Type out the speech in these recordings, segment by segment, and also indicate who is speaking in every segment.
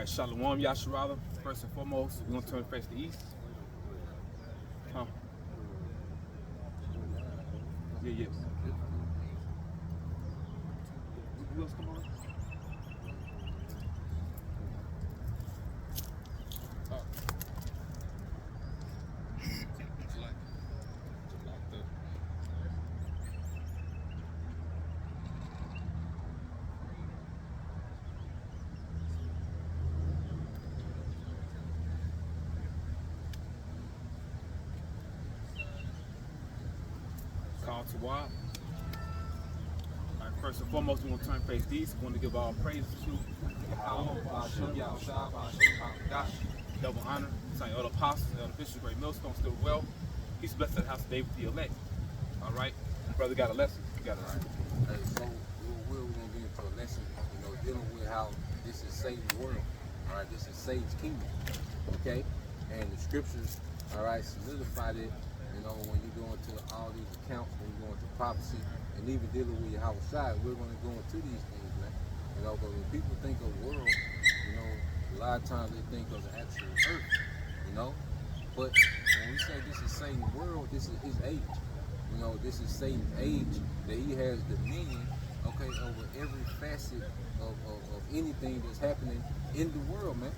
Speaker 1: right, Shalom, Yasharala. First and foremost, we're going to turn face to the east. Yes. Who else come on? Call to Wab. All right, first and foremost, we're going to turn face east. We want to give all praises to double honor, saying all the apostles, all the bishops, great millstone, still well. He's blessed at the house of David, the elect. All right, brother got a lesson. You got it right.
Speaker 2: Hey, so we're going to get into a lesson, dealing with how this is Satan's world. All right, this is Satan's kingdom. Okay, and the scriptures, all right, solidify it. When you go into all these accounts, when you go into prophecy, and even dealing with your house side, we're going to go into these things, man. But when people think of world, a lot of times they think of the actual earth, But when we say this is Satan's world, this is his age. This is Satan's age that he has dominion, okay, over every facet of anything that's happening in the world, man.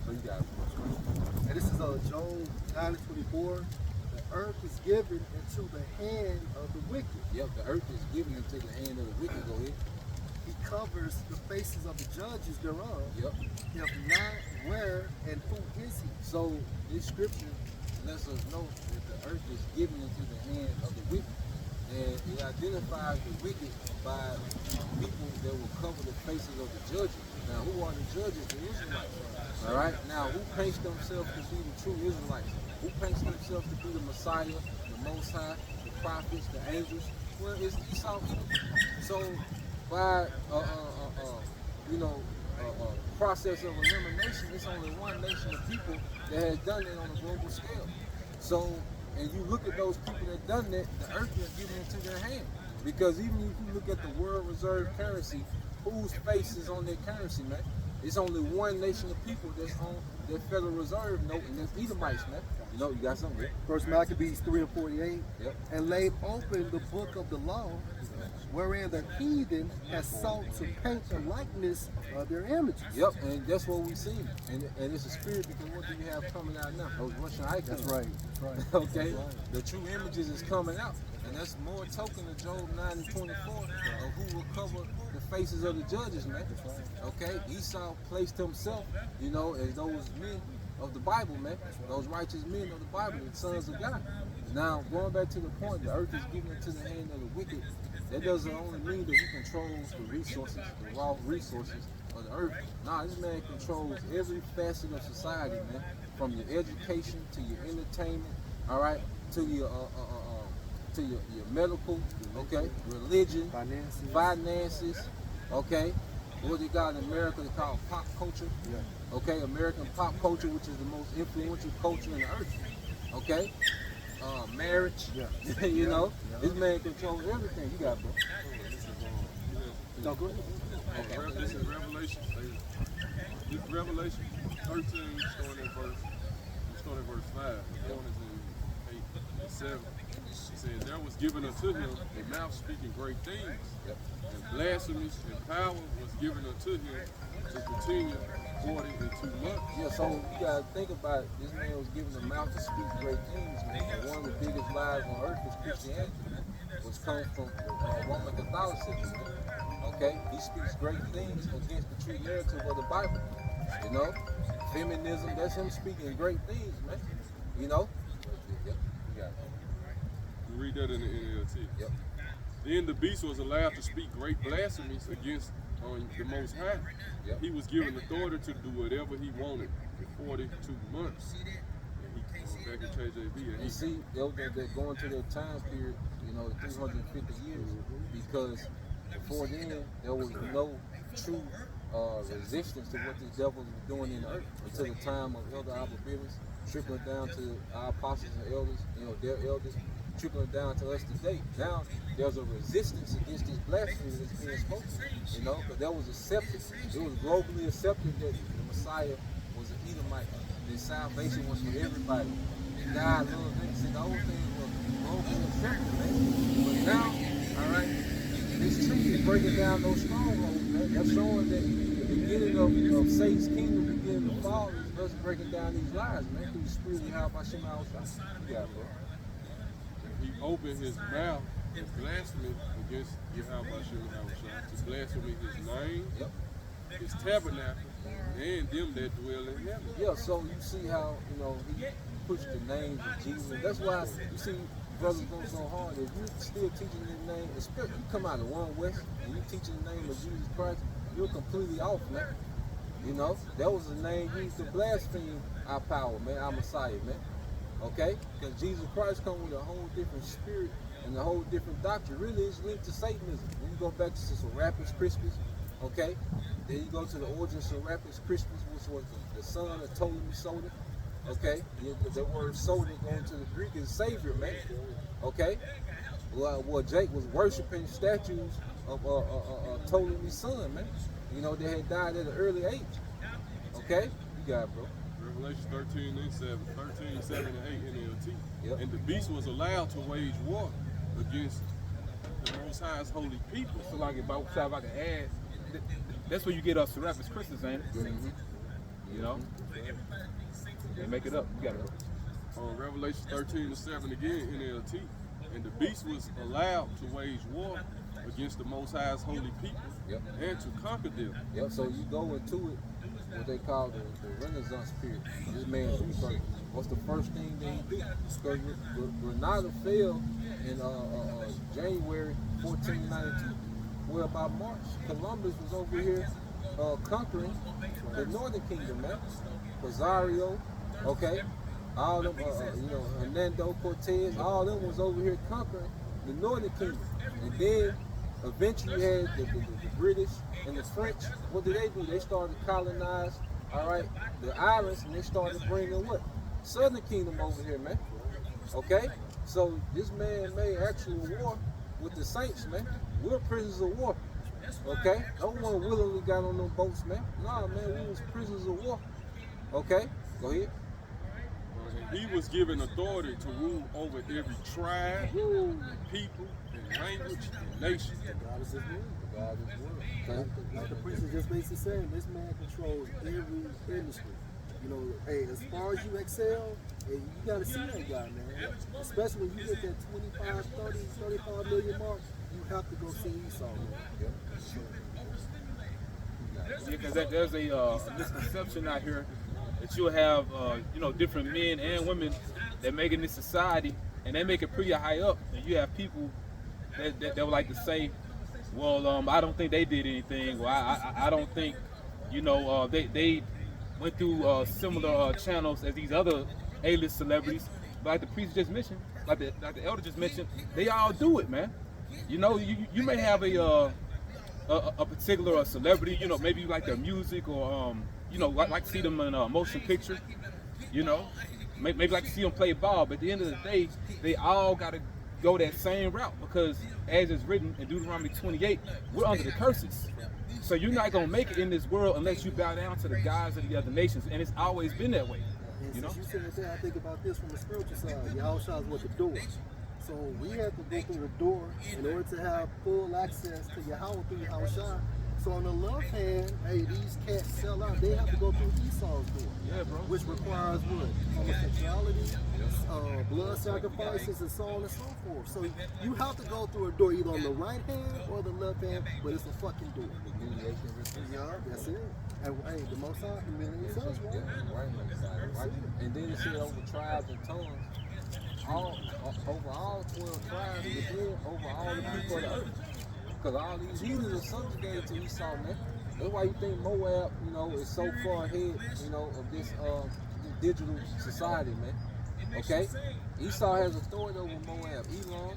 Speaker 2: So you got it.
Speaker 3: And this is Job 9:24. The earth is given into the hand of the wicked.
Speaker 2: Yep, the earth is given into the hand of the wicked. Go ahead.
Speaker 3: He covers the faces of the judges thereof.
Speaker 2: Yep.
Speaker 3: If not, where and who is he?
Speaker 2: So this scripture lets us know that the earth is given into the hand of the wicked. And it identifies the wicked by people that will cover the faces of the judges. Now, who are the judges? The Israelites. All right. Now, who paints themselves to be the true Israelites? Who paints themselves to be the Messiah, the Most High, the prophets, the angels? Well, it's Esau. So, by process of elimination, it's only one nation of people that has done it on a global scale. So, and you look at those people that done that, the earth is given into their hand. Because even if you look at the world reserve currency, whose face is on their currency, man? It's only one nation of people that's on their Federal Reserve note, and that's Edomites, man. You got something there?
Speaker 3: First Maccabees 3:48.
Speaker 2: Yep.
Speaker 3: And laid open the book of the law, wherein the heathen has sought to paint the likeness of their images.
Speaker 2: Yep, and that's what we see. And it's a spirit, because what do you have coming out now? Those Russian icons.
Speaker 3: That's right. That's right.
Speaker 2: Okay?
Speaker 3: That's right.
Speaker 2: The true images is coming out. And that's more token of Job 9:24 of who will cover the faces of the judges, man. Okay? Esau placed himself, as those men of the Bible, man. Those righteous men of the Bible, the sons of God. Now, going back to the point, the earth is given into the hand of the wicked. That doesn't only mean that he controls the resources, the raw resources of the earth. Nah, this man controls every facet of society, man. From your education to your entertainment, all right, to your medical, okay, religion, finances, okay. What they got in America, they call pop culture.
Speaker 3: Yeah.
Speaker 2: Okay, American pop culture, which is the most influential culture in the earth. Okay, marriage.
Speaker 3: Yeah.
Speaker 2: This man controls everything. You got, bro.
Speaker 3: No, go ahead.
Speaker 4: Okay. This is Revelation. This Revelation 13, starting at verse 5. Going is in 8 and 7. It says, there was given unto him a mouth speaking great things, and blasphemies and power was given unto him to continue 42 months.
Speaker 2: Yeah, so you gotta think about it. This man was given a mouth to speak great things, man. And one of the biggest lies on earth is Christianity, which comes from Roman Catholicism. Okay, he speaks great things against the true narrative of the Bible. Feminism, that's him speaking great things, man. Yeah, you got it.
Speaker 4: You read that in the NLT.
Speaker 2: Yep.
Speaker 4: Then the beast was allowed to speak great blasphemies against the Most High.
Speaker 2: Yep.
Speaker 4: He was given authority to do whatever he wanted for 42 months. And he back in KJV.
Speaker 2: And see, they're going to their time period, 350 years, because before then there was no true resistance to what the devil was doing in the earth until the time of Elder Abba Bivens, trickling down to our apostles and elders, their elders, trickling down to us today. Now there's a resistance against this blasphemy that's being spoken, you know, because that was accepted. It was globally accepted that the Messiah was an Edomite. That salvation was for everybody. God loves them. See, the whole thing was globally accepted, man. But now, all right, this truth is breaking down those strongholds, man. That's showing that the beginning of Satan's kingdom beginning to fall is us breaking down these lies, man, through the spirit of how Hashem outside. Yeah, bro.
Speaker 4: He opened his mouth and blasphemy against Yahweh to blaspheme his name,
Speaker 2: Yep.
Speaker 4: his tabernacle, and them that dwell in heaven.
Speaker 2: Yeah, so you see how, you know, he pushed the name of Jesus. That's why you see brothers go so hard. If you still teaching the name, especially you come out of one West and you teaching the name of Jesus Christ, you're completely off, man. You know, that was the name used to blaspheme our power, man, our Messiah, man. Okay? Because Jesus Christ come with a whole different spirit and a whole different doctrine. Really, it's linked to Satanism. When you go back to Serapis Christus, okay? Then you go to the origin of Serapis Christus, which was the son of Ptolemy Soter. Okay? The word Soter going to the Greek is savior, man. Okay? Well, Jake was worshiping statues of Ptolemy's son, man. You know, they had died at an early age. Okay? You got it, bro.
Speaker 4: Revelation 13 and 7, 13, 7 and 8 NLT.
Speaker 2: Yep.
Speaker 4: And the beast was allowed to wage war against the Most High's holy people.
Speaker 1: So like if I can add, that's where you get Serapis Christus, ain't it?
Speaker 2: Mm-hmm.
Speaker 1: You know? They make it up. You got it.
Speaker 4: Revelation 13 and 7 again NLT. And the beast was allowed to wage war against the Most High's holy people,
Speaker 2: Yep.
Speaker 4: and to conquer them.
Speaker 2: Yep, so you go into it, what they call the Renaissance period. This man's rebirth. What's the first thing that he did? Because Granada fell in January 1492. Well, by March, Columbus was over here conquering the Northern Kingdom, man. Pizarro, okay? All them, you know, Hernando Cortez, all them was over here conquering the Northern Kingdom. And then eventually you had the British and the French. What did they do? They started to colonize, all right, the islands, and they started bringing what? Southern Kingdom over here, man. Okay? So this man made actual war with the saints, man. We're prisoners of war. Okay? No one willingly got on them boats, man. Nah, man, we was prisoners of war. Okay? Go ahead.
Speaker 4: He was given authority to rule over every tribe, people, and language, and nation.
Speaker 3: God is his word.
Speaker 2: God is word. Okay?
Speaker 3: Like the priest is just basically saying, this man controls every industry. You know, hey, as far as you excel, hey, you got to see that guy, man. Especially when you hit that 25, 30, 35 million mark, you have to go see Esau, man.
Speaker 2: Yep.
Speaker 1: Because there's a misconception out here that you'll have, you know, different men and women that make it in this society, and they make it pretty high up, and you have people that would like to say, well, I don't think they did anything, or I don't think, you know, they went through similar channels as these other A-list celebrities. But like the priest just mentioned, like the elder just mentioned, they all do it, man. You know, you may have a particular celebrity, you know, maybe you like their music, or you know, like to see them in a motion picture, you know, maybe like to see them play ball. But at the end of the day, they all got to go that same route, because as it's written in Deuteronomy 28, we're under the curses. So you're not gonna make it in this world unless you bow down to the gods of the other nations, and it's always been that way.
Speaker 3: And
Speaker 1: You know?
Speaker 3: since you said that, I think about this from the spiritual side. Yahushua was the door. So we have to go through the door in order to have full access to Yahweh through Yahushua. So on the left hand, hey, these cats sell out. They have to go through Esau's door.
Speaker 1: Yeah, bro.
Speaker 3: Which requires what? Homosexuality, blood sacrifices, and so on and so forth. So you have to go through a door either on the right hand or the left hand, but it's a fucking door. Yeah, that's it. And hey, the Most High humiliates us, right?
Speaker 2: Right. And then it said over tribes and tongues, over all 12 tribes, and then over all the people of the earth. Because all these heathens are subjugated to Esau, man. That's why you think Moab, you know, is so far ahead, you know, of this digital society, man. Okay? Esau has authority over Moab, Elam,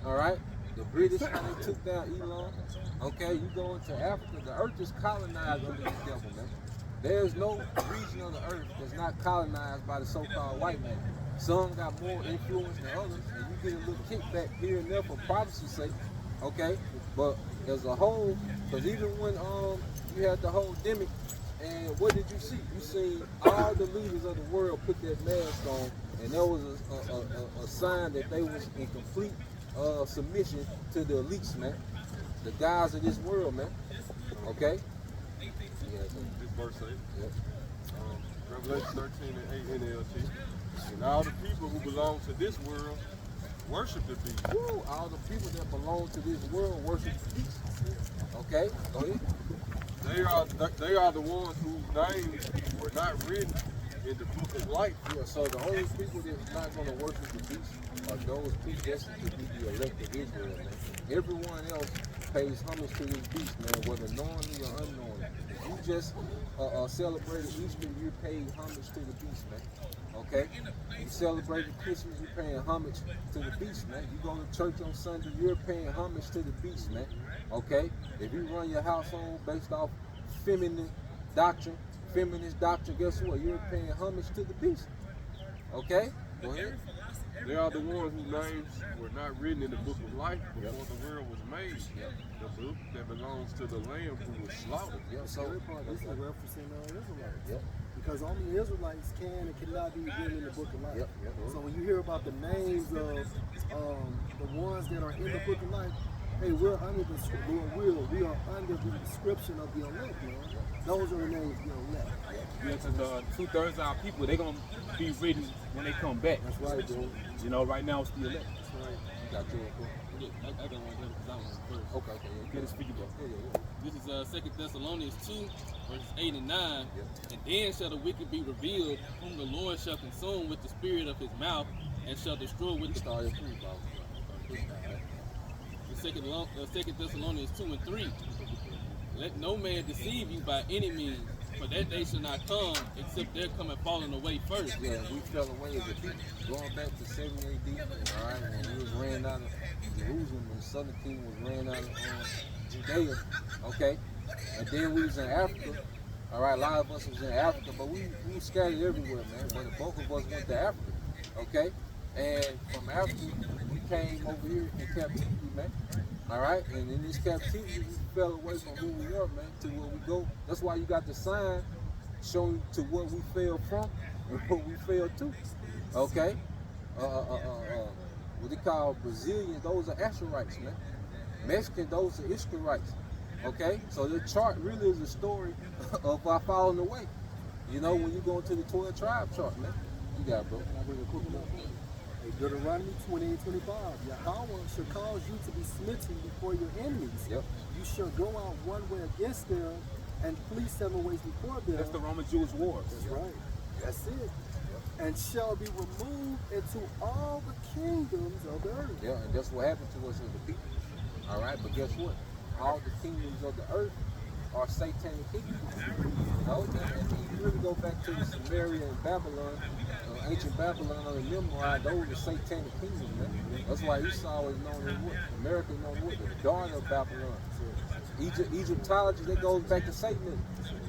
Speaker 2: all right? The British, how they took down Elam. Okay, you go into Africa, the earth is colonized under the devil, man. There's no region of the earth that's not colonized by the so-called white man. Some got more influence than others, and you get a little kickback here and there for privacy's sake, okay? But as a whole, because even when you had the whole demic, and what did you see? You seen all the leaders of the world put that mask on, and there was a sign that they was in complete submission to the elites, man. The guys of this world, man. Okay? Yeah,
Speaker 4: This verse 8.
Speaker 2: yep.
Speaker 4: Revelation 13 and 8 NLT. And all the people who belong to this world worship the beast.
Speaker 2: Woo, all the people that belong to this world worship the beast. Okay? Go ahead.
Speaker 4: They are the ones whose names were not written in the book of life.
Speaker 2: Yeah, so the only people that's not going to worship the beast are those predestined to be the elect of Israel, man. Everyone else pays homage to this beast, man, whether knowingly or unknowingly. If you just celebrated Easter, you're paying homage to the beast, man. Okay? You celebrated Christmas, you're paying homage to the beast, man. You go to church on Sunday, you're paying homage to the beast, man. Okay? If you run your household based off feminist doctrine, guess what? You're paying homage to the beast. Okay? Go ahead.
Speaker 4: They are the ones whose names were not written in the book of life before the world was made. The book that belongs to the Lamb who was slaughtered.
Speaker 2: Yep.
Speaker 3: So
Speaker 2: So
Speaker 3: this is referencing Israelites.
Speaker 2: Yep.
Speaker 3: Because only Israelites can and cannot be written in the book of life.
Speaker 2: Yep.
Speaker 3: So when you hear about the names of the ones that are in the book of life, hey, we're under the we are under the description of the elect, man. Those are the names of the elect.
Speaker 1: Yeah, because 2/3 of our people, they're going to be written when they come back.
Speaker 3: That's right, bro.
Speaker 1: You know, right now it's the elect.
Speaker 3: That's right.
Speaker 2: You got your
Speaker 5: Yeah, I got one here because I was first.
Speaker 2: Okay, yeah.
Speaker 1: Get it speaking, bro.
Speaker 5: This is 2 Thessalonians 2, verses 8 and 9. And then shall the wicked be revealed, whom the Lord shall consume with the spirit of his mouth, and shall destroy with the
Speaker 2: Start your food, bro.
Speaker 5: 2 Thessalonians 2 and 3. Let no man deceive you by any means, for that day shall not come, except there come and falling away first.
Speaker 2: Yeah, we fell away as a people. Going back to 70 AD, all right, when we was ran out of Jerusalem and the southern kingdom was ran out of Judea, okay? And then we was in Africa, all right, a lot of us was in Africa, but we were scattered everywhere, man. But the bulk of us went to Africa, okay? And from Africa, we came over here in captivity, man. All right, and in this captivity, we fell away from who we are, man, to where we go. That's why you got the sign showing to what we fell from and what we fell to. Okay, what they call Brazilians, those are Asherites, man. Mexicans, those are Ishmaelites. Okay, so the chart really is a story of our falling away. You know, when you go into the 12 tribe chart, man. You got it, bro.
Speaker 3: Can I bring a quick one up? Hey, Deuteronomy 28:25. Yahweh shall cause you to be smitten before your enemies.
Speaker 2: Yep.
Speaker 3: You shall go out one way against them and flee 7 ways before them.
Speaker 1: That's the Roman Jewish wars.
Speaker 3: That's right. That's it. And shall be removed into all the kingdoms of the earth.
Speaker 2: Yeah, and that's what happened to us as a people. All right, but guess what? All the kingdoms of the earth are satanic kingdoms. You know, and you really go back to the Samaria and Babylon, ancient Babylon under Nimrod, those are satanic kingdoms, man. That's why Esau is known as what? America is known as what? The daughter of Babylon. Egyptology, that goes back to Satanism.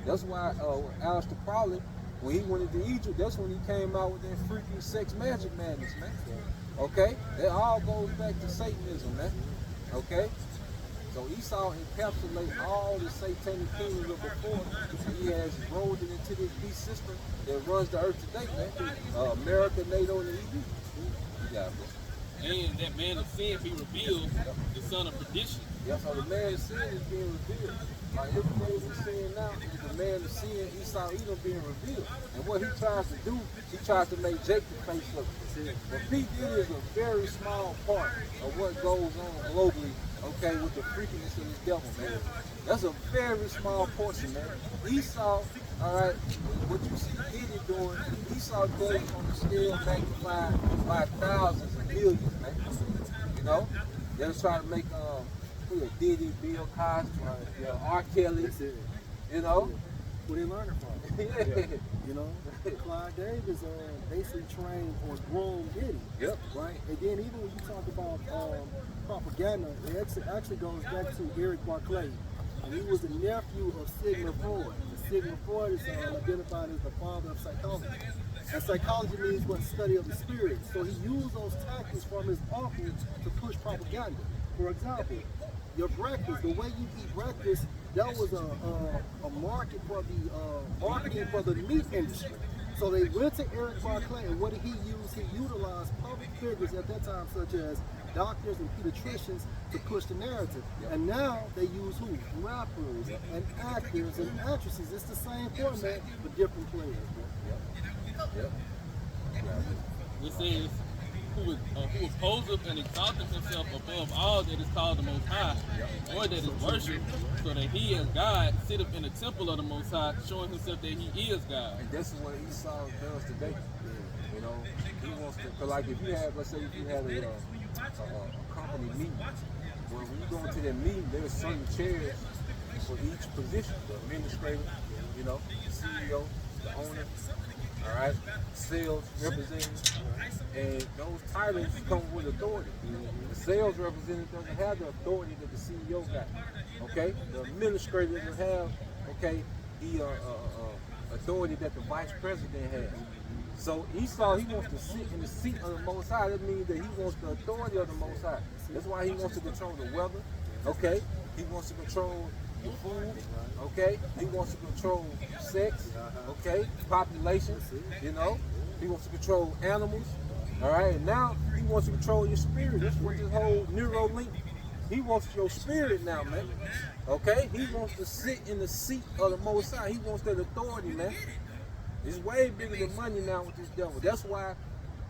Speaker 2: That's why Aleister Crowley, when he went into Egypt, that's when he came out with that freaky sex magic madness, man. Okay? That all goes back to Satanism, man. Okay? So Esau encapsulates all the satanic kingdoms of before, and he has rolled it into this beast system that runs the earth today, man. America, NATO, and the EU. Yeah, bro.
Speaker 5: And that man of sin be revealed, the son of perdition.
Speaker 2: Yeah, so the man of sin is being revealed. Like everything we're seeing now is the man of sin, Satan-Edom being revealed. And what he tries to do, he tries to make Jacob face up. But P. Diddy is a very small part of what goes on globally, okay, with the freakiness of this devil, man. That's a very small portion, man. Esau, all right, what you see Diddy doing, Esau does it on the scale magnified by thousands and millions, man. You know, they're trying to make Diddy, Bill Cosby, R. Kelly, you know.
Speaker 3: Where they learning from.
Speaker 2: Yeah.
Speaker 3: You know, Clyde Davis basically trained or groomed Diddy.
Speaker 2: Yep.
Speaker 3: Right? And then even when you talk about propaganda, it actually goes back to Eric Barclay. And he was the nephew of Sigmund Freud. Sigmund Freud is identified as the father of psychology. And psychology means what? Study of the spirit. So he used those tactics from his uncle to push propaganda. For example, your breakfast, the way you eat breakfast, that was a market for the marketing for the meat industry. So they went to Eric Barclay, and what did he use? He utilized public figures at that time, such as doctors and pediatricians, to push the narrative. And now they use who? Rappers and actors and actresses. It's the same format, but different players.
Speaker 2: Yep.
Speaker 5: It says, who opposeth and exalteth himself above all that is called the Most High, or that is worshipped, so that he as God sitteth in the temple of the Most High, showing himself that he is God.
Speaker 2: And this is what Esau does today. You know, he wants to, cause like if you have, let's say if you have a company meeting, well, when you go into that meeting, there's certain chairs for each position. The administrator, you know, the CEO, the owner, all right, sales representative, and those titles come with authority. The sales representative doesn't have the authority that the CEO got. Okay, the administrator doesn't have, okay, the authority that the vice president has. So Esau, he wants to sit in the seat of the Most High. That means that he wants the authority of the Most High. That's why he wants to control the weather. Okay, he wants to control the food. Okay, he wants to control sex. Okay, population. You know, he wants to control animals. All right, and now he wants to control your spirit. That's what this whole Neuralink. He wants your spirit now, man. Okay, he wants to sit in the seat of the Most High. He wants that authority, man. It's way bigger than money now with this devil. That's why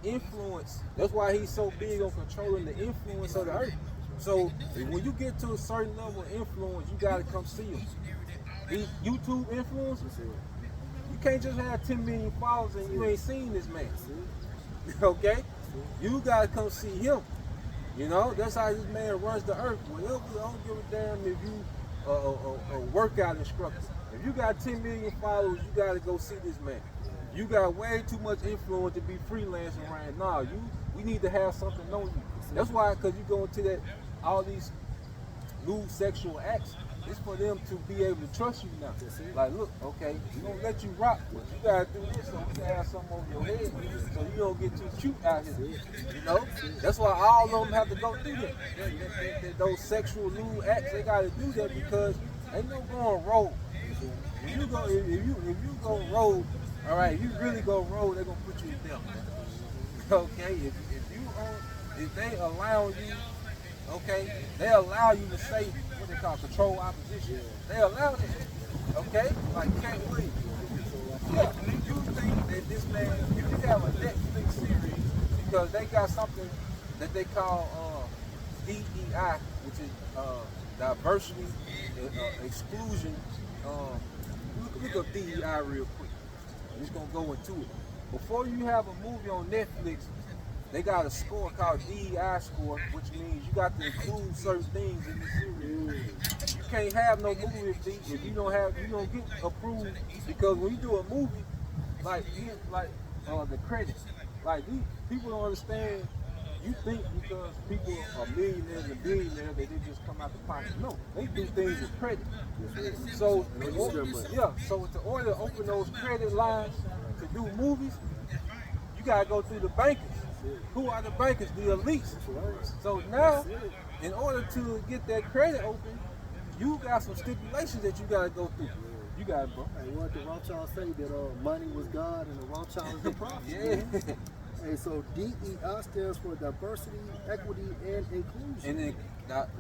Speaker 2: influence. That's why he's so big on controlling the influence of the earth. So when you get to a certain level of influence, you gotta come see him. These YouTube influencers, you can't just have 10 million followers and you ain't seen this man. Okay? You gotta come see him. You know, that's how this man runs the earth. Whatever, I don't give a damn if you a workout instructor. If you got 10 million followers, you gotta go see this man. You got way too much influence to be freelancing right now. We need to have something on you. That's why, because you go into that, all these lewd sexual acts, it's for them to be able to trust you now. Like, look, okay, we're gonna let you rock, but you gotta do this so we can have something on your head so you don't get too cute out here. You know? That's why all of them have to go through that. Those sexual lewd acts, they gotta do that because ain't no going rogue. If you go rogue, all right, if you really go rogue, they're gonna put you in jail. Okay, if they allow you, okay, they allow you to say what they call control opposition. They allow it, okay, like Cat Williams. Yeah, you think that this man, you can have a Netflix series because they got something that they call DEI, which is diversity, exclusion. Look up DEI real quick. I'm just gonna go into it. Before you have a movie on Netflix, they got a score called DEI score, which means you got to include certain things in the series. You can't have no movie if you don't get approved, because when you do a movie, like the credits, like these people don't understand. You think because people are millionaires and billionaires that they just come out the pocket. No, they do things with credit. So in order to open those credit lines to do movies, you gotta go through the bankers. Who are the bankers? The elites. So now, in order to get that credit open, you got some stipulations that you gotta go through. You got it, bro.
Speaker 3: Hey, what the Rothschild say that money was God and the Rothschild is the prophet.
Speaker 2: Yeah.
Speaker 3: And so DEI stands for diversity, equity, and inclusion.
Speaker 2: And then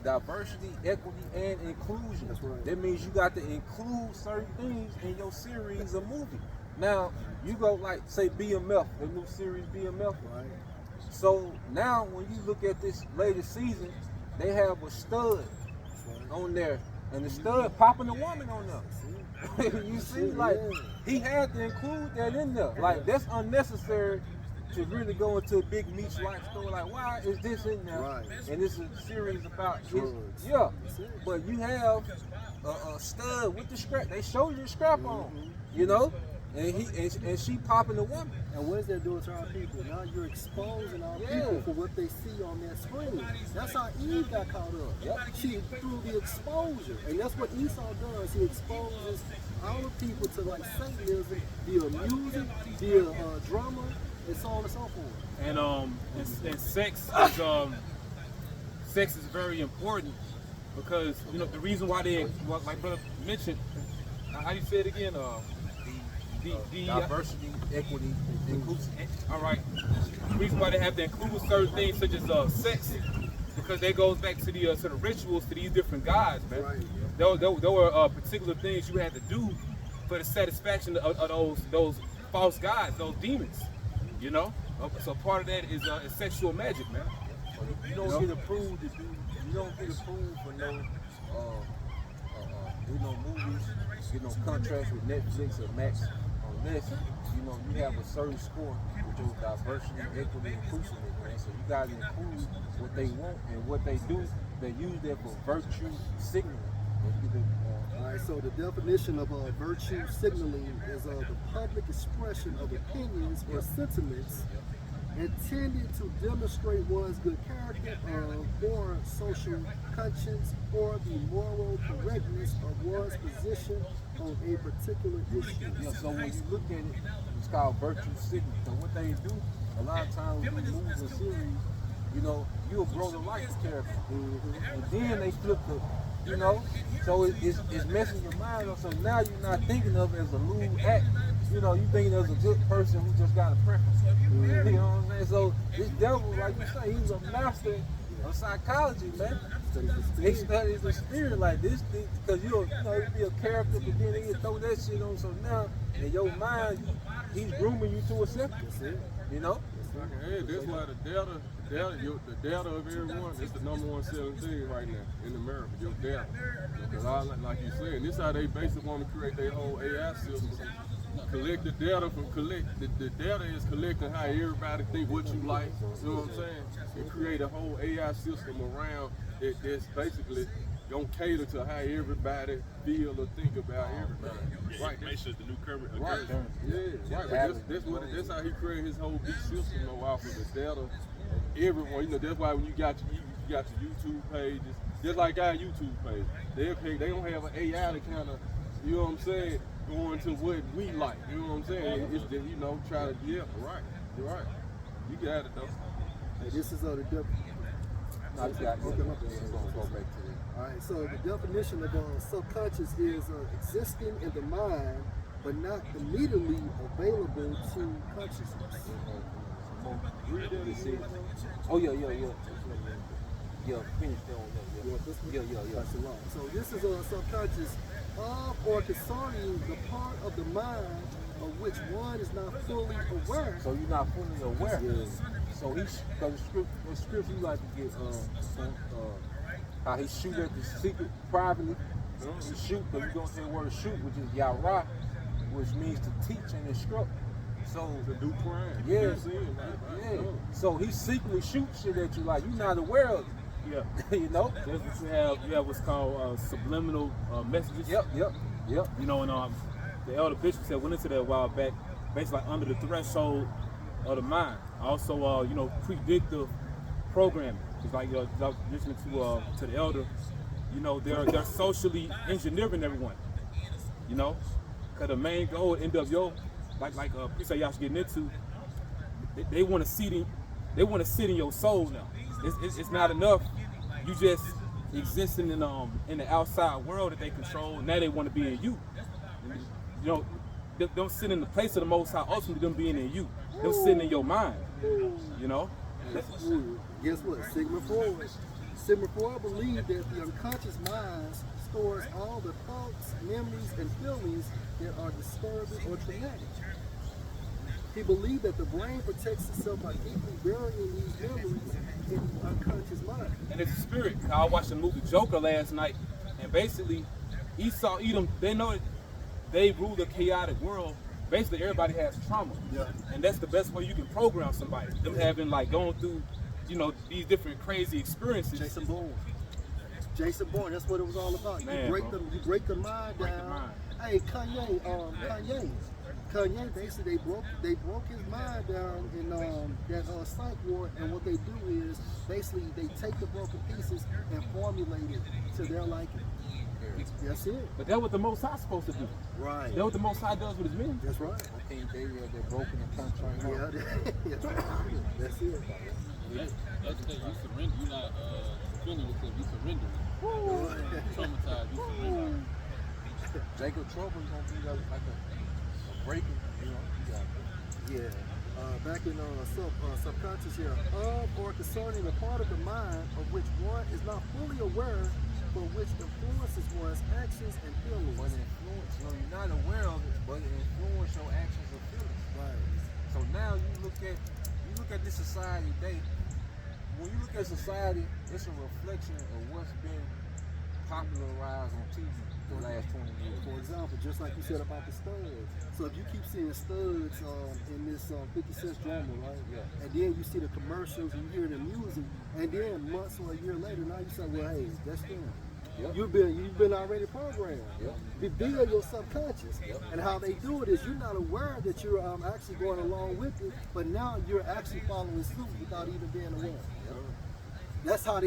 Speaker 2: diversity, equity, and inclusion.
Speaker 3: That's right.
Speaker 2: That means you got to include certain things in your series or movie. Now, you go like, say, BMF, the new series BMF.
Speaker 3: Right.
Speaker 2: So now when you look at this latest season, they have a stud on there. And the stud popping a woman on there. You see, like, he had to include that in there. Like, that's unnecessary to really go into a big Meech life store. Like, why is this in there?
Speaker 3: Right.
Speaker 2: And it's a series about
Speaker 3: drugs.
Speaker 2: Yeah. But you have a stud with the scrap. They show you the scrap on, you know? And she popping the woman.
Speaker 3: And what is that doing to our people? Now you're exposing our people for what they see on that screen. That's how Eve got caught up.
Speaker 2: Yep.
Speaker 3: She through the exposure. And that's what Esau does. He exposes our people to like Satanism via music, via drama, and so on and so forth.
Speaker 1: And sex is very important because the reason why like brother mentioned, how you say it again? The
Speaker 2: Diversity, equity, inclusiveness.
Speaker 1: all right. The reason why they have to include certain things such as sex, because that goes back to the rituals to these different gods, man.
Speaker 3: Right.
Speaker 1: There were particular things you had to do for the satisfaction of those false gods, those demons. So part of that is sexual magic, man.
Speaker 2: You don't get approved to do. You don't get approved for no do no movies, get no contracts with Netflix or Max unless you have a certain score with your diversity, equity, inclusiveness, man. So you gotta include what they want and what they do. They use that for virtue signaling.
Speaker 3: Alright, so the definition of virtue signaling is the public expression of opinions or sentiments intended to demonstrate one's good character or social conscience or the moral correctness of one's position on a particular issue.
Speaker 2: Yeah, so when you look at it, it's called virtue signaling. So what they do, a lot of times when you move a series, you'll grow to like the character. And then they flip so it's messing your mind up. So now you're not thinking of it as a lewd act. You're thinking of it as a good person who just got a preference. You know what I'm saying? So this devil, like you say, he's a master of psychology, man. He studies the spirit like this thing, because you be a character, but then they throw that shit on. So now in your mind, he's grooming you to accept it.
Speaker 4: Hey, that's why the data of everyone is the #1 selling thing right now in America. Your data, because like you said, this is how they basically want to create their whole AI system. Collect the data the data is collecting how everybody think what you like. You know what I'm saying? And create a whole AI system around that's basically gonna cater to how everybody feel or think about everybody. Right.
Speaker 6: Make sure the new current.
Speaker 4: Right. Yeah. Right. But that's how he created his whole big system off of the data. Everyone, that's why when you got your YouTube pages, just like our YouTube page, they don't have an AI to kind of, you know what I'm saying, going to what we like. You know what I'm saying? It's that, try to right. You're right. You got it though.
Speaker 3: Hey, this is the definition.
Speaker 2: No, you got it. Okay, go back to that.
Speaker 3: Alright, so the definition of subconscious is existing in the mind, but not immediately available to consciousness.
Speaker 2: Oh yeah. Yeah, finish that one.
Speaker 3: That's a lot. So this is a subconscious of or concerning the part of the mind of which one is not fully aware.
Speaker 2: So you're not fully aware. Yeah. So because the scripture you like to get how he shoot at the secret privately. He shoot, but you're gonna say the word shoot, which is yara, which means to teach and instruct. So
Speaker 4: to do crime.
Speaker 2: Yeah. So he secretly shoots shit at you like you're not aware of it.
Speaker 1: Yeah.
Speaker 2: That's
Speaker 1: what you have. You have what's called subliminal messages.
Speaker 2: Yep.
Speaker 1: And the elder bishop said went into that a while back, basically like under the threshold of the mind. Also, predictive programming. It's like listening to the elder. They're socially engineering everyone. Because the main goal at NWO, like Priest y'all should get into, they want to sit in your soul now. It's not enough you just existing in the outside world that they control. Now they want to be in you. They don't sit in the place of the Most High. Ultimately, them being in you, them sitting in your mind.
Speaker 3: Guess what? Sigmund Freud believed that the unconscious mind stores all the thoughts, memories, and feelings that are disturbing or traumatic. He believed that the brain protects itself by deeply burying these memories in the unconscious mind.
Speaker 1: And it's a spirit. I watched the movie Joker last night, and basically, Esau, Edom, they know that they rule the chaotic world. Basically, everybody has trauma.
Speaker 3: Yeah.
Speaker 1: And that's the best way you can program somebody. Them having going through, these different crazy experiences.
Speaker 3: Jason Bourne, that's what it was all about.
Speaker 1: Man,
Speaker 3: you break the mind down. Hey, Kanye, Kanye basically they broke his mind down in that psych ward, and what they do is basically they take the broken pieces and formulate it to their liking. That's it.
Speaker 1: But that's what the Most High supposed to do.
Speaker 3: Right.
Speaker 1: That's what the Most High does with his men.
Speaker 3: That's right.
Speaker 2: I think they they're broken and contrite.
Speaker 3: Yeah, that's it.
Speaker 5: That's because you surrender. You're not defending yourself. You surrender. Traumatized. You surrender.
Speaker 2: Jacob Trouble is gonna be like a breaking, you know.
Speaker 3: Yeah. Back in subconscious here, or concerning a part of the mind of which one is not fully aware, but which influences one's actions and feelings.
Speaker 2: But it influence, you know, you're not aware of it, but it influences your actions and feelings.
Speaker 3: Right.
Speaker 2: So now you look at this society today. When you look at society, it's a reflection of what's been popularized on TV for the last 20 years.
Speaker 3: For example, just like you said about the studs. So if you keep seeing studs in this 50 Cent drama, right?
Speaker 2: Yeah.
Speaker 3: And then you see the commercials and you hear the music, and then months or a year later, now you say, well, hey, that's them.
Speaker 2: Yep.
Speaker 3: You've been already programmed.
Speaker 2: Yep.
Speaker 3: Reveal your subconscious. Yep. And how they do it is you're not aware that you're actually going along with it, but now you're actually following suit without even being aware.
Speaker 2: Yep.
Speaker 3: That's how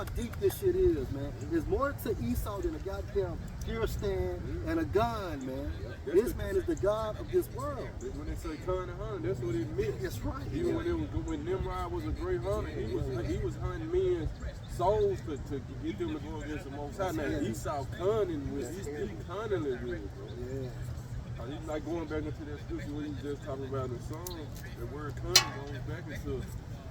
Speaker 3: deep this shit is, man. There's more to Esau than a goddamn deer stand and a gun, man. This man is the god of this world.
Speaker 4: When they say kind of hunter, that's what it meant.
Speaker 3: That's right.
Speaker 4: Even when Nimrod was a great hunter, he was hunting men's souls to get them to go against the Most High. Now Esau cunning with he's cunningly with it, bro.
Speaker 3: Yeah.
Speaker 4: He's like going back into that scripture where he was just talking about in the song. The word cunning goes back into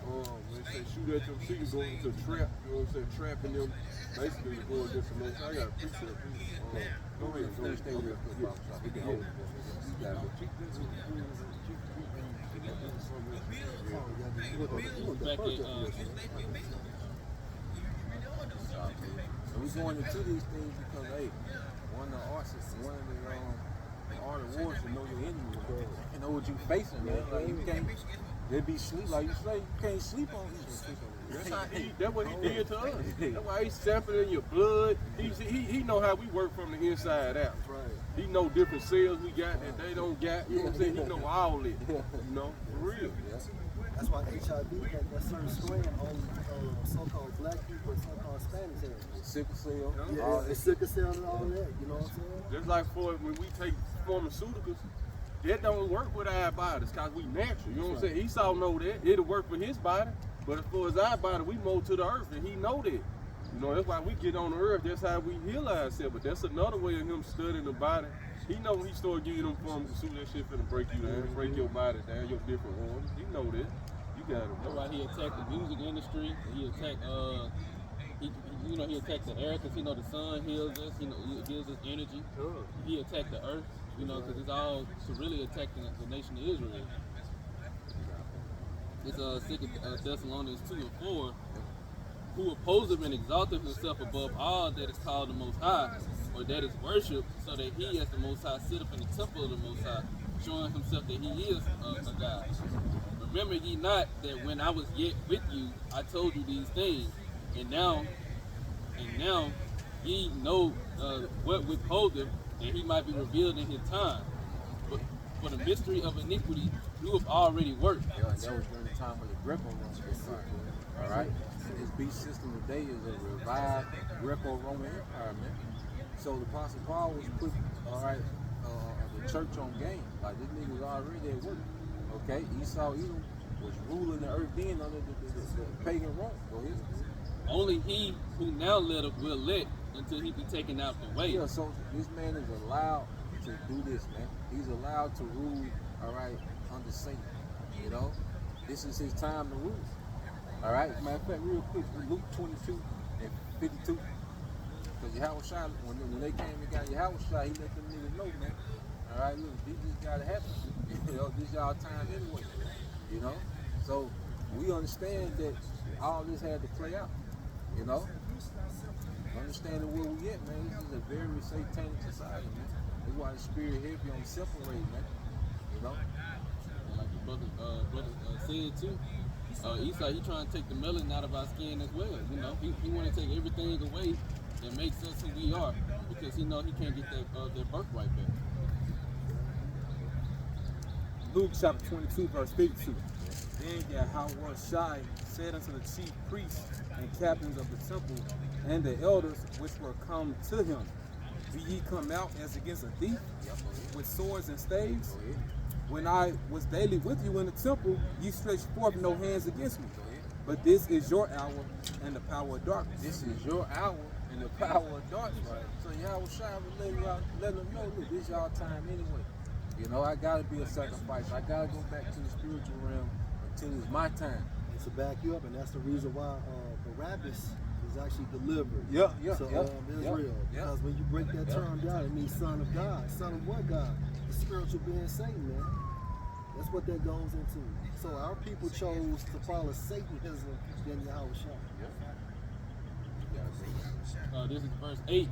Speaker 4: when they say shoot at them chickens, going into a trap. You know what I'm saying? Trapping them basically to go against the Most High. I got a picture of him. Go ahead, stay real quick. We can hold it.
Speaker 5: Back in,
Speaker 2: So we're going into these things because, hey, one of the artists, one of the art of war should know your enemy, bro. You know what you facing, man. Like you can't, they be sleep like you say. You can't sleep on these.
Speaker 4: That's what he did to us. That's why he's sampling your blood. He know how we work from the inside out.
Speaker 3: Right.
Speaker 4: He know different cells we got that they don't got. You know what I'm saying? He know all it. You know, for real.
Speaker 3: That's why HIV had that certain strand on so-called black people and so-called Spanish areas.
Speaker 2: Sickle cell.
Speaker 3: Yeah, the sickle cell and all that. You know what I'm saying?
Speaker 4: Just like when we take pharmaceuticals, that don't work with our bodies because we natural. You know what I'm saying? Esau know that. It'll work for his body. But as far as our body, we mold to the earth, and he know that. You know, that's why we get on the earth. That's how we heal ourselves. But that's another way of him studying the body. He know when he start giving them pharmaceuticals, that shit finna break you down, break your body down, your different organs. He know that. You got him.
Speaker 5: that's why he attacked the music industry. He attacked, he attacked the air because he know the sun heals us. He gives us energy.
Speaker 4: Sure.
Speaker 5: He attacked the earth, because it's all to really attack the nation of Israel. It's 2 Thessalonians 2 and 4, who opposeth and exalteth himself above all that is called the Most High, or that is worshipped, so that he as the Most High sitteth in the temple of the Most High, showing himself that he is a God. Remember ye not that when I was yet with you, I told you these things, and now ye know what withholdeth, that he might be revealed in his time. But for the mystery of iniquity you have already worked.
Speaker 2: Yeah, and that was during the time when the Greco-Roman was all right? And this beast system today is a revived Greco-Roman Empire, man. So the Apostle Paul was put, the church on game. Like, this nigga was already at work, okay? Esau-Edom was ruling the earth then under the pagan Rome. Go ahead.
Speaker 5: Only he who now live will live until he be taken out the way.
Speaker 2: Yeah, so this man is allowed to do this, man. He's allowed to rule, all right, under Satan. You know, this is his time to rule. All right. Matter of fact, real quick, Luke 22 and 52. Because Yahushua, when they came and got Yahushua, he let them niggas know, man. All right, look, this gotta happen. You know, this y'all time anyway. You know, so we understand that all this had to play out. You know, understanding where we at, man. This is a very satanic society, man. That's why the spirit heavy on separating, man. You know.
Speaker 5: Like your brother said too, Esau, he trying to take the melanin out of our skin as well. You know, he want to take everything away that makes us who we are, because he know he can't get that birthright back.
Speaker 1: Luke chapter 22, verse 52. Then Yahweh Shai said unto the chief priests and captains of the temple and the elders which were come to him, Be ye come out as against a thief with swords and staves? When I was daily with you in the temple, ye stretched forth no hands against me. But this is your hour and the power of darkness.
Speaker 2: This is your hour and the power of darkness. Right. So Yahweh Shai was letting them know, look, this is y'all time anyway. You know, I gotta be a sacrifice. I gotta go back to the spiritual realm until it's my time.
Speaker 3: To back you up, and that's the reason why Barabbas is actually delivered.
Speaker 2: Yeah,
Speaker 3: to Israel. Because when you break that term down, it means son of God. Son of what God? The spiritual being Satan, man. That's what that goes into. So our people chose to follow Satanism than Yahweh Shai.
Speaker 5: This is verse 8.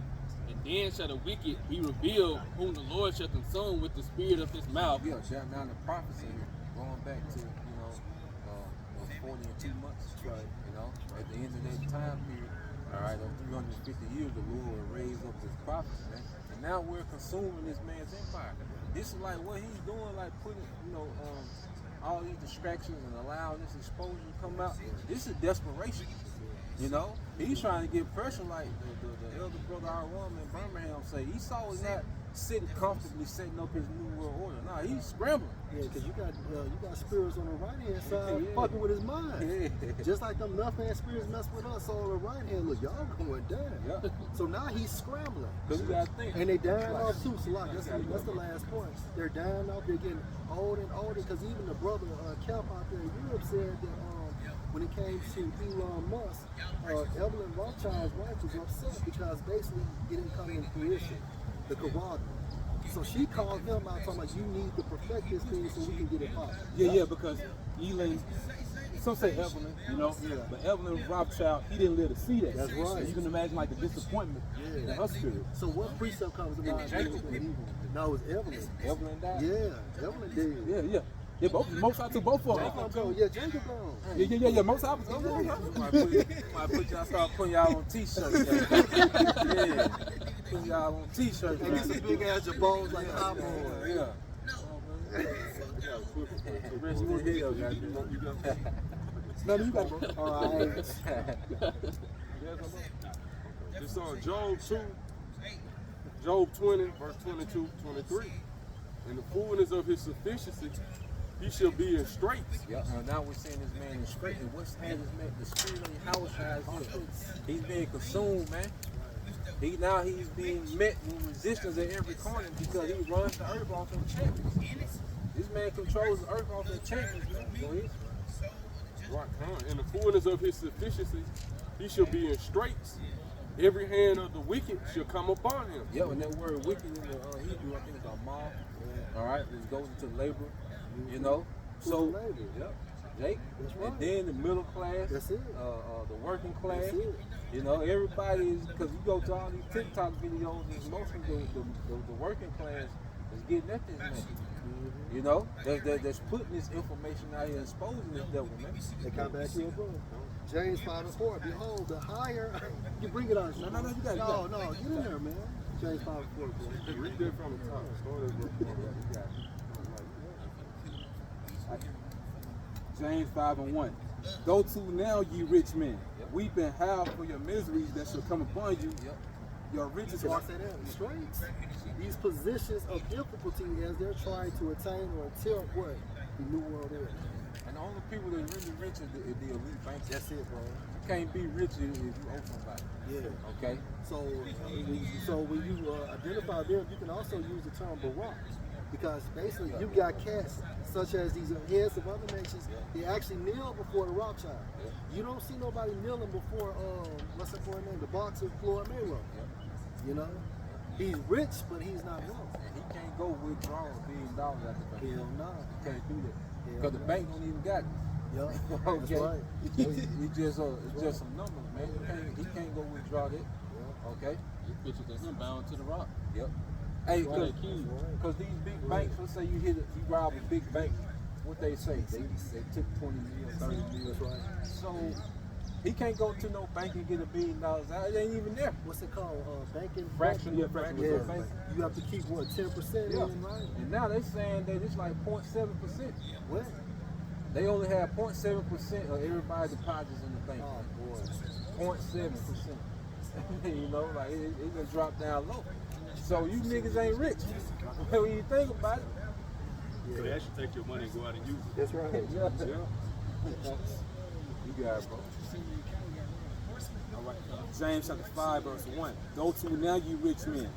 Speaker 5: And then shall the wicked be revealed, whom the Lord shall consume with the spirit of his mouth.
Speaker 2: Yeah, now the prophecy going back to, you know, 40 and 2 months.
Speaker 3: Right.
Speaker 2: You know, at the end of that time period, all right, of 350 years, the Lord will raise up his prophets, man. And now we're consuming this man's empire. This is like what he's doing, like putting, you know, all these distractions and allowing this exposure to come out. This is desperation. You know, he's trying to get pressure like the elder brother Aram in Birmingham say. Esau is not sitting comfortably setting up his new world order. Nah, he's scrambling.
Speaker 3: Yeah, because you got spirits on the right hand side fucking with his mind. Just like them left hand spirits mess with us on the right hand. Look, y'all going down.
Speaker 2: Yeah.
Speaker 3: So now he's scrambling.
Speaker 2: Because you gotta think.
Speaker 3: And they dying off too. So like, that's the last point. They're dying off. They're getting older and older. Because even the brother Kelp out there in Europe said that when it came to Elon Musk, Evelyn Rothschild's wife was upset because basically it didn't come in fruition. The Quran. So she called them out talking like, you need to perfect this thing so we can get it popped.
Speaker 1: Yeah, because Elon, some say Evelyn, you know, but Evelyn Rothschild, he didn't live to see that.
Speaker 3: That's right.
Speaker 1: So you can imagine like the disappointment in her spirit.
Speaker 3: So what precept comes to mind? No, it was Evelyn.
Speaker 2: Evelyn died?
Speaker 3: Yeah, Evelyn did.
Speaker 1: Yeah. Yeah, Most I took both of them.
Speaker 3: Yeah, Jacob gone.
Speaker 1: Yeah. Most I was.
Speaker 2: Might put y'all, start putting y'all on t-shirts. Yeah. Putting y'all on t-shirts.
Speaker 3: And get some big ass jabos like hot boy.
Speaker 2: Yeah. Rest in hell,
Speaker 1: No, you got it.
Speaker 3: All right.
Speaker 4: It's on Job 2, Job 20, verse 22, 23. In the fullness of his sufficiency, he shall be in straits.
Speaker 2: Yeah, now we're seeing this man in straight. And what's had this man, the spirit of Yahweh is here. He's being consumed, man. He's being met with resistance at every corner because he runs the earth off enchantments. This man controls the earth off enchantments, man. Go ahead.
Speaker 4: Right, in the fullness of his sufficiency, he shall be in straits. Every hand of the wicked shall come upon him.
Speaker 2: Yeah, and that word wicked in the Hebrew, I think it's amal. All right, it goes into labor, you know. So, Jake, and then the middle class,
Speaker 3: That's it.
Speaker 2: The working class,
Speaker 3: That's it.
Speaker 2: you know, everybody is, because you go to all these TikTok videos, and mostly the working class is getting at this man. You know, that's putting this information out here, exposing this devil, man.
Speaker 3: They come back to your bro. James 5:4. Behold, the higher you bring it on.
Speaker 1: No, you got it.
Speaker 3: No, get in there, man. James 5:4, bro.
Speaker 4: Read that from the top. Start at verse 1.
Speaker 1: James 5:1. Go to now, ye rich men. Weep and howl for your miseries that shall come upon you. Your riches
Speaker 3: So I
Speaker 1: are
Speaker 3: say that straight. These positions of difficulty as they're trying to attain or tilt what? The new world order.
Speaker 2: And the only people that really rich is the elite bankers.
Speaker 3: That's it, bro.
Speaker 2: You can't be rich if you owe somebody.
Speaker 3: Yeah.
Speaker 2: Okay?
Speaker 3: So when you identify them, you can also use the term Barak. Because basically you got cats such as these heads of other nations, they actually kneel before the Rothschild. You don't see nobody kneeling before what's that boy name? The boxer Floyd Mayweather. You know? He's rich, but he's not wealthy.
Speaker 2: And he can't go withdraw $1 billion out the bank.
Speaker 3: Hell no.
Speaker 2: He can't do that. Because the bank don't even got it.
Speaker 3: Yeah.
Speaker 2: Okay.
Speaker 3: That's right.
Speaker 2: It's just some numbers, man. He can't go withdraw that. Okay?
Speaker 5: These pictures of him bound to the rock.
Speaker 2: Yep. Hey,
Speaker 5: Right.
Speaker 2: because these big banks, let's say you rob a big bank, what they say? They took 20 mil, 30 mil.
Speaker 3: That's right.
Speaker 2: So He can't go to no bank and get $1 billion out. It ain't even there.
Speaker 3: What's it called? Banking?
Speaker 2: Fractional reserve bank.
Speaker 3: You have to keep what, 10%
Speaker 2: Yeah.
Speaker 3: in, right?
Speaker 2: And now they saying that it's like 0.7%.
Speaker 3: What?
Speaker 2: They only have 0.7% of everybody's deposits in the bank.
Speaker 3: Oh boy.
Speaker 2: 0.7%. You know, like it gonna drop down low. So you niggas ain't rich. When you think about it.
Speaker 4: So they actually take your money and go out and use it.
Speaker 3: That's right.
Speaker 2: Yeah. You got it, bro.
Speaker 1: All right. James chapter 5, verse 1. Go to now, you rich men,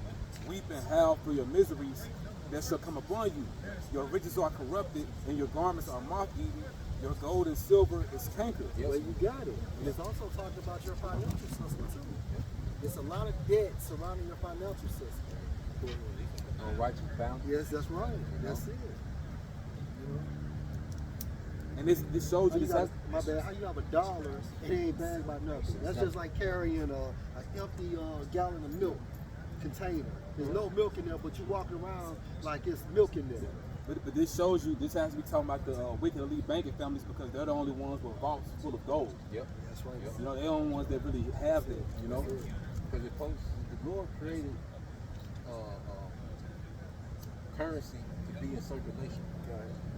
Speaker 1: weep and howl for your miseries that shall come upon you. Your riches are corrupted, and your garments are moth-eaten. Your gold and silver is cankered.
Speaker 3: Well, you got it. And it's also talking about your financial system too. It's a lot of debt surrounding your financial system.
Speaker 2: On righteous bounty.
Speaker 3: Yes, that's right. That's it. You know?
Speaker 1: And this shows
Speaker 3: How
Speaker 1: you
Speaker 3: you
Speaker 1: this
Speaker 3: got,
Speaker 1: has,
Speaker 3: my bad. How you have $1 and it ain't bagged by nothing? That's just like carrying an empty gallon of milk container. There's no milk in there, but you walking around like it's milk in there.
Speaker 1: but this shows you this has to be talking about the wicked elite banking families because they're the only ones with vaults full of gold.
Speaker 2: Yep.
Speaker 3: That's right.
Speaker 1: You know, they're the only ones that really have that. You know,
Speaker 2: Because the Lord created currency to be in circulation.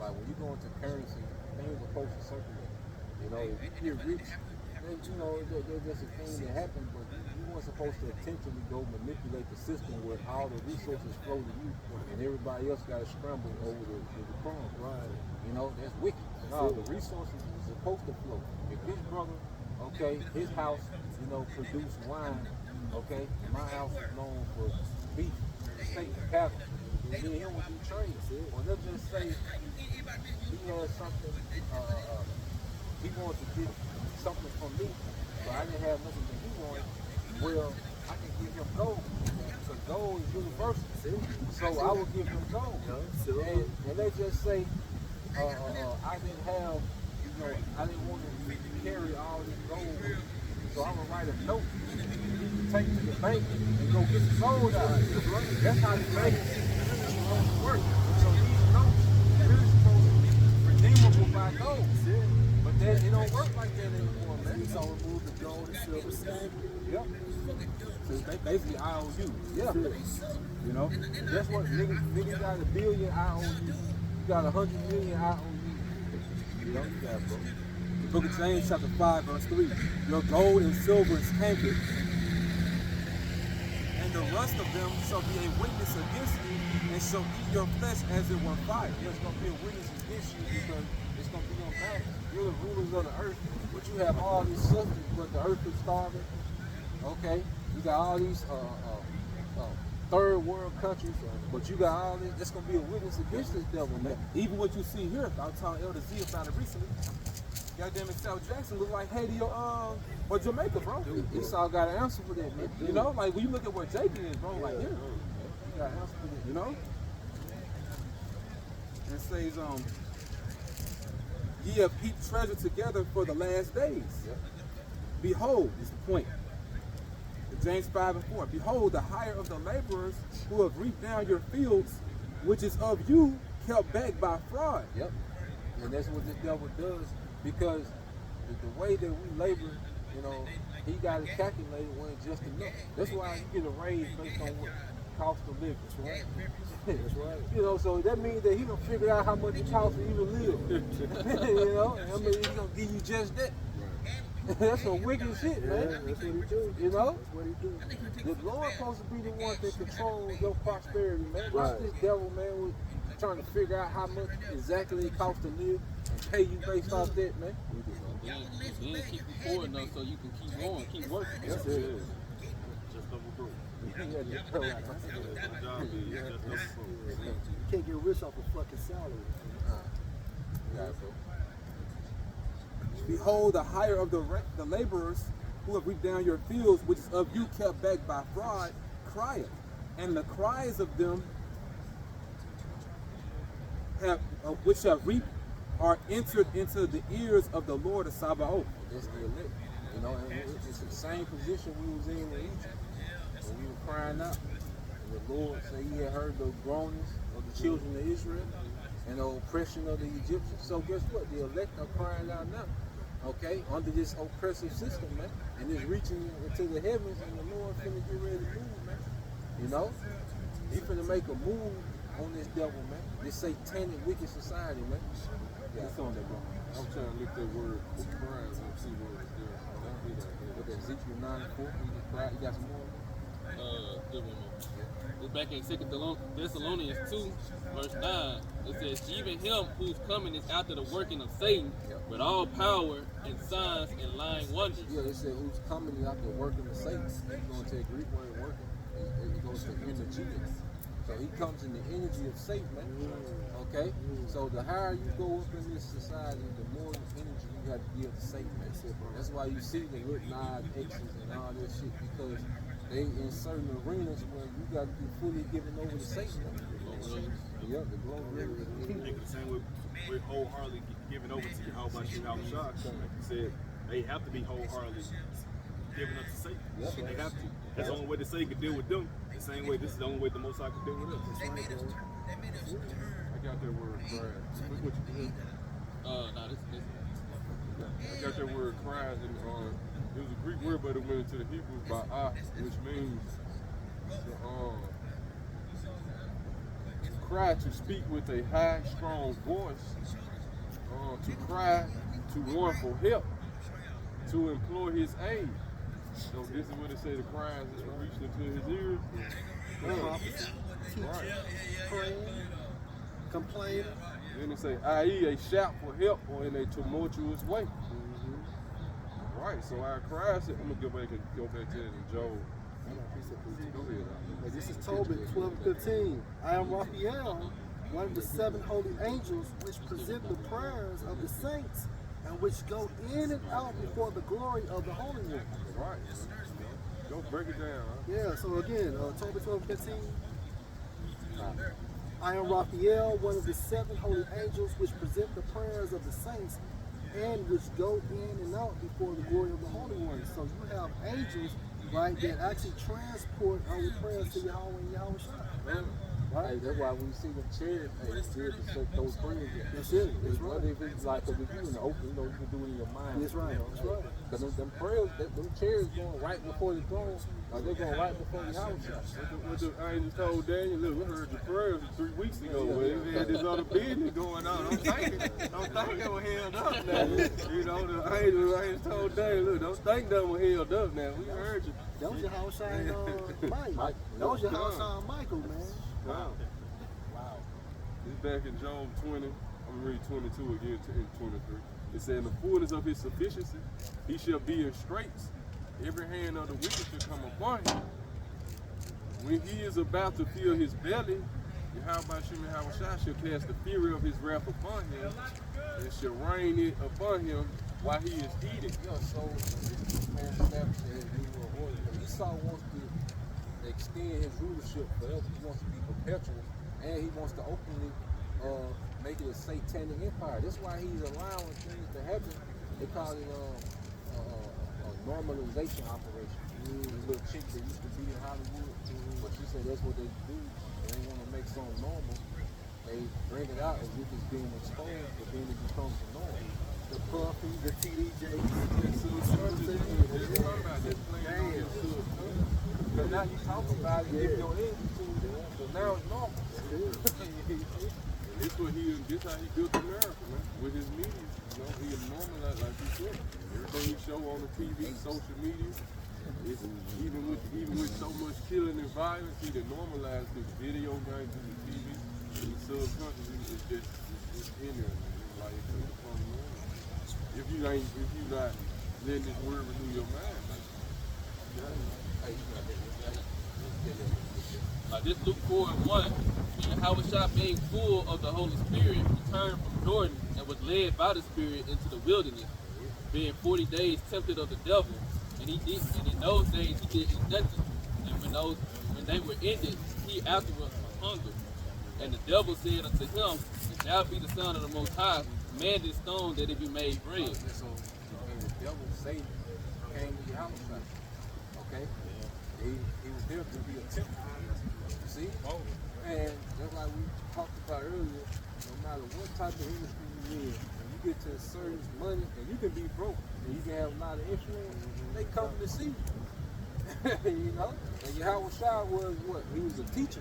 Speaker 2: Like when you go into currency, things are supposed to circulate. You know, if you're rich, then, you know, there's just a thing that happens, but you weren't supposed to intentionally go manipulate the system where all the resources flow to you and everybody else got to scramble over the crumbs.
Speaker 3: Right.
Speaker 2: You know, that's wicked. No, the resources is supposed to flow. If his brother, okay, his house, you know, produced wine, okay, and my house is known for beef, steak, and cattle. And then he would do trade. Well, let's just say he had something, he wanted to get something from me, but I didn't have nothing that he wanted. Well, I can give him gold, because gold is universal. So I will give him gold. And let's just say I didn't have, you know, I didn't want to carry all this gold, so I would write a note. He can take to the bank and go get the gold out. That's how the bank supposed to work. So these notes really supposed to be redeemable by gold. But then it don't work like that anymore, man.
Speaker 3: It's all removed the gold and silver stamp.
Speaker 2: Yep.
Speaker 1: so it's basically IOU.
Speaker 2: Yeah.
Speaker 1: You know,
Speaker 2: That's what niggas got $1 billion IOU. You got 100 million IOU. You know, you got, bro.
Speaker 1: the book of James chapter 5, verse 3. Your gold and silver is cankered, and the rust of them shall be a witness against you, and shall eat your flesh as it were fire.
Speaker 2: There's gonna be a witness against you because it's gonna be on balance. You're the rulers of the earth, but you have all this substance, but the earth is starving. Okay, you got all these third world countries, but you got all this. There's gonna be a witness against this devil, man.
Speaker 1: Even what you see here, I was telling Elder Z about it recently. Goddamn it, South Jackson look like Haiti or Jamaica, bro.
Speaker 2: Esau got an answer for that, man.
Speaker 1: You know, like when you look at where Jacob is, bro, like here,
Speaker 2: You got an answer for that.
Speaker 1: you know. And it says, ye have heaped treasure together for the last days.
Speaker 2: Yep.
Speaker 1: Behold, is the point. James 5 and 4. Behold, the hire of the laborers who have reaped down your fields, which is of you, kept back by fraud.
Speaker 2: Yep. And that's what this devil does, because the way that we labor, you know, he got it calculated when it's just enough. That's why you get a raise based on what cost of living. That's right. That's right. You know, so that means that he done figured out how much it costs to even live. You know, I mean, he's gonna give you just that. That's some wicked shit, man.
Speaker 3: That's what he do.
Speaker 2: You know?
Speaker 3: That's what he do.
Speaker 2: The Lord supposed to be the one that controls your prosperity, man. Watch
Speaker 3: Right.
Speaker 2: this devil, man, with trying to figure out how much exactly it costs to live and pay you based off that, man.
Speaker 5: Then keep you poor enough so you can keep going, keep working.
Speaker 2: That's it.
Speaker 4: Just double broke.
Speaker 2: Yeah, just throw out.
Speaker 4: The job is just double broke.
Speaker 3: You can't get rich off a fucking salary.
Speaker 2: Yeah, bro.
Speaker 1: Behold, the hire of the laborers who have reaped down your fields, which is of you kept back by fraud, crieth. And the cries of them which have reaped are entered into the ears of the Lord of Sabaoth.
Speaker 2: That's the elect. You know, and it's the same position we was in Egypt. When we were crying out. And the Lord said he had heard the groanings of the children of Israel and the oppression of the Egyptians. So guess what? The elect are crying out now. okay, under this oppressive system, man. And it's reaching into the heavens, and the Lord finna get ready to move, man. You know? He finna make a move on this devil, man. This satanic, wicked society, man. Yeah.
Speaker 4: It's on there, bro. I'm trying to look that word cries and see what it's there.
Speaker 2: Look at Ezekiel 9:4. You got some more?
Speaker 5: Good one more. It's back in 2 Thessalonians 2, verse 9. It says, even him whose coming is after the working of Satan, with all power and signs and lying wonders.
Speaker 2: Yeah, it said who's coming is after working of Satan. It's going to a Greek word working. It goes to energy. So he comes in the energy of Satan, man. Okay? So the higher you go up in this society, the more energy you have to give to Satan, man. That's why you see the little nine X's and all that shit, because they in certain arenas where you got to be fully given over to Satan. Yeah, the glory.
Speaker 6: The same way we're wholeheartedly given over to you. How about you, Al Shah? Like you said, they have to be wholeheartedly given up to Satan.
Speaker 2: Yep.
Speaker 6: They have to. That's the only way the Satan can deal with them. The same way this is the only way the Most High can deal with us.
Speaker 4: I got that word cries. Look what you did.
Speaker 5: No, this.
Speaker 4: I got that word cries, and it was a Greek word, but it went into the Hebrew by which means to cry, to speak with a high, strong voice, to cry, to warn for help, to implore his aid. So this is what it says, the cries reached into his ears. Right.
Speaker 3: Praying, complaining.
Speaker 4: Then it say, i.e. a shout for help or in a tumultuous way. Right, so our cries, I'm going to go back to it in Job. Go ahead.
Speaker 3: This is Tobit 12:15. I am Raphael, one of the 7 holy angels which present the prayers of the saints and which go in and out before the glory of the Holy One.
Speaker 4: Right. Go break it down. Huh?
Speaker 3: Yeah, so again, Tobit 12:15. I am Raphael, one of the 7 holy angels which present the prayers of the saints and which go in and out before the glory of the Holy One. So you have angels, right, that actually transport our prayers to Yahweh and Yahweh Shai.
Speaker 2: Right? Hey, that's why we see them chairs, it's good to set those prayers in.
Speaker 3: That's it. That's right.
Speaker 2: What if it's like, if you in the open, you know, you can do it in your mind.
Speaker 3: That's right. That's right.
Speaker 2: Because them prayers, them chairs going right before the throne, or they're going right before the house.
Speaker 4: What the angels told Daniel, look, we heard your prayers 3 weeks ago, but we had this other business going on. I'm thinking they were held up now. You know, the angels told Daniel, look, don't think they were held up now. We heard you.
Speaker 3: That was your house shine, Mike. That was your house shine, Michael, man.
Speaker 4: Wow. It's back in Job 20. I'm going to read 22 again in 23. It said, in the fullness of his sufficiency, he shall be in straits. Every hand of the wicked shall come upon him. When he is about to fill his belly, Yahweh shall cast the fury of his wrath upon him and shall rain it upon him while he is eating.
Speaker 2: Yeah, so this man established his new order. Esau wants to extend his rulership forever. He wants to be perpetual, and he wants to openly make it a satanic empire. That's why he's allowing things to happen. They call it a normalization operation. This little chick that used to be in Hollywood, but she said that's what they do. They want to make something normal. They bring it out as if it's being exposed, but then it becomes the norm. The Puffy, the TDJ, but now you talk about it, give your energy to it, so now it's normal.
Speaker 4: This how he built America, man, with his media. You know, he normalized, like you said, everything he show on the TV, social media. It's, even with so much killing and violence, he done normalized the video games and the TV in the subconscious. It's in there, man. It's like it's become normal. If you not letting this word renew your mind,
Speaker 5: This Luke 4:1, and Yahushua being full of the Holy Spirit returned from Jordan and was led by the Spirit into the wilderness, being 40 days tempted of the devil. And in those days he did eat nothing. And when they were ended, he afterwards was hungry. And the devil said unto him, if thou be the Son of the Most High, command this stone that it be made bread.
Speaker 2: So the devil, Satan, came to Yahweh. Okay? He was there to be a tempter. You see? And just like we talked about earlier, no matter what type of industry you're in, when you get to a certain money, and you can be broke, and you can have a lot of influence. They come to see you. You know? And Yahweh Shai was what? He was a teacher.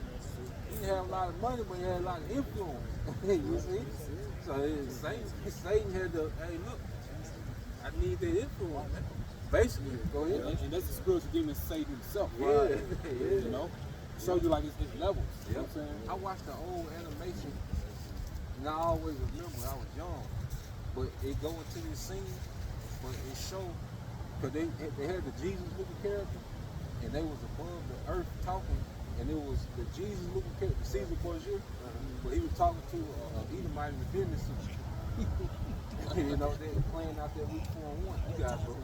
Speaker 2: He didn't have a lot of money, but he had a lot of influence. You see? So Satan had to, hey, look, I need that influence, man. Basically, go ahead.
Speaker 1: And that's the spiritual demon Satan himself,
Speaker 2: Yeah,
Speaker 1: right?
Speaker 2: yeah.
Speaker 1: You know? Show you like it's levels. You know what I'm saying?
Speaker 2: I watched the old animation, and I always remember I was young, but it go into this scene, but it showed, because they had the Jesus looking character, and they was above the earth talking, and it was the Jesus looking character, Caesar Borgia, but he was talking to Edomite in the business suit. You know, they playing out there week 4 and 1. You got it, bro.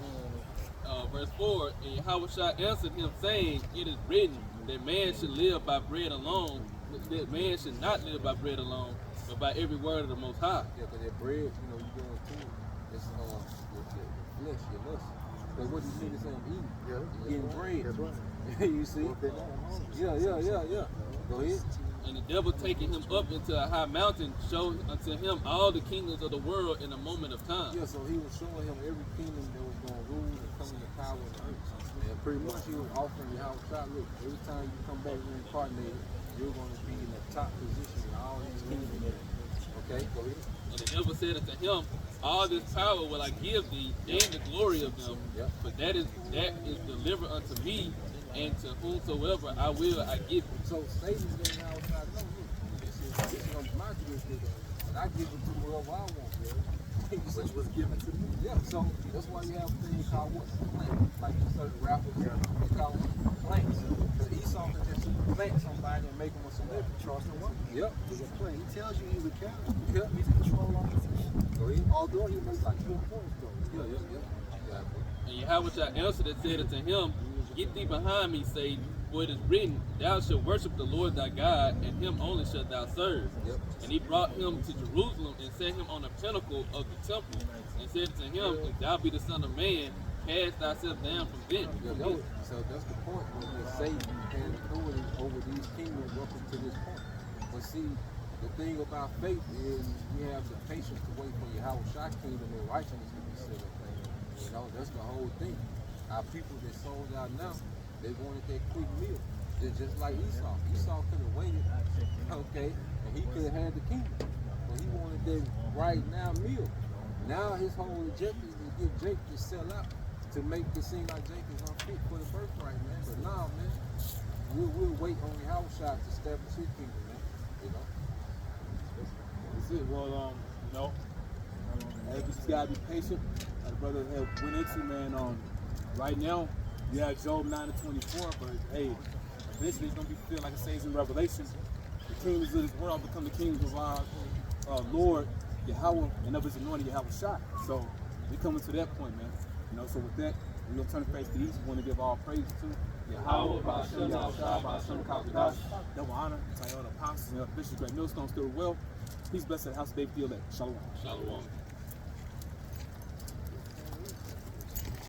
Speaker 5: Verse 4, and Yahushua answered him, saying, it is written that man should live by bread alone, that man should not live by bread alone, but by every word of the Most High.
Speaker 2: Yeah, because that bread, you know, you going to it, it's your flesh, your lust. But what these niggas saying, eat, you're getting bread.
Speaker 3: That's right.
Speaker 2: You see? Yeah. Go ahead.
Speaker 5: And the devil taking him up into a high mountain showed unto him all the kingdoms of the world in a moment of time.
Speaker 2: Yeah, so he was showing him every kingdom that was going to rule and come into power in the earth. And pretty much he was offering Yahweh Shai, look, every time you come back reincarnated, you're going to be in the top position in all these kingdoms. Okay, go ahead.
Speaker 5: And the devil said unto him, all this power will I give thee, and the glory of them, but that is delivered unto me, and to whomsoever I will I give it.
Speaker 2: So Satan's getting outside. No, look, this is my jurisdiction, and I give it to whoever I want. Which was given to me. Yeah, so that's why you have things called what? Planks. Like certain rappers, they call them planks. Because Esau can just plant somebody and make them a celebrity.
Speaker 3: Charleston White.
Speaker 2: Yep.
Speaker 3: He's a player. He tells you he's a character.
Speaker 2: Yep.
Speaker 3: He's in control of position.
Speaker 2: Go ahead.
Speaker 3: Although he makes like 2 points though.
Speaker 2: Yeah.
Speaker 5: And Yahushua answered and said unto him, get thee behind me, Satan, for it is written, thou shalt worship the Lord thy God, and him only shalt thou serve.
Speaker 2: Yep.
Speaker 5: And he brought him to Jerusalem and set him on the pinnacle of the temple, and said to him, if thou be the Son of Man, cast thyself down from thence.
Speaker 2: So that's the point where Satan had authority over these kingdoms up until this point. But see, the thing about faith is we have the patience to wait for Yahweh Shai kingdom and righteousness to be set up. You know, that's the whole thing. Our people that sold out now, they wanted that quick meal. It's just like Esau. Esau could have waited, okay, and he could have had the kingdom. But he wanted that right now meal. Now his whole objective is to get Jake to sell out to make it seem like Jake is unfit for the birthright, man. But nah, man, we'll wait on the house shot to establish his kingdom, man. You know?
Speaker 1: That's it. Well, you know, we just gotta be patient. Like the brother had went into, man. Right now, you have Job 9:24, but hey, eventually it's gonna be fulfilled like it says in Revelation. The kingdoms of this world become the kingdoms of our Lord Yahweh and of his anointed Yahweh Shai. So we coming to that point, man. You know, so with that, we're gonna turn the face to the east. We want to give all praise to Yahweh, Ba'ashem, Yahushua, Ba'ashem, Kapidash, double honor to all the apostles and bishops, great millstone, still well. Peace, blessed house, they feel that. Shalom.
Speaker 5: Shalom.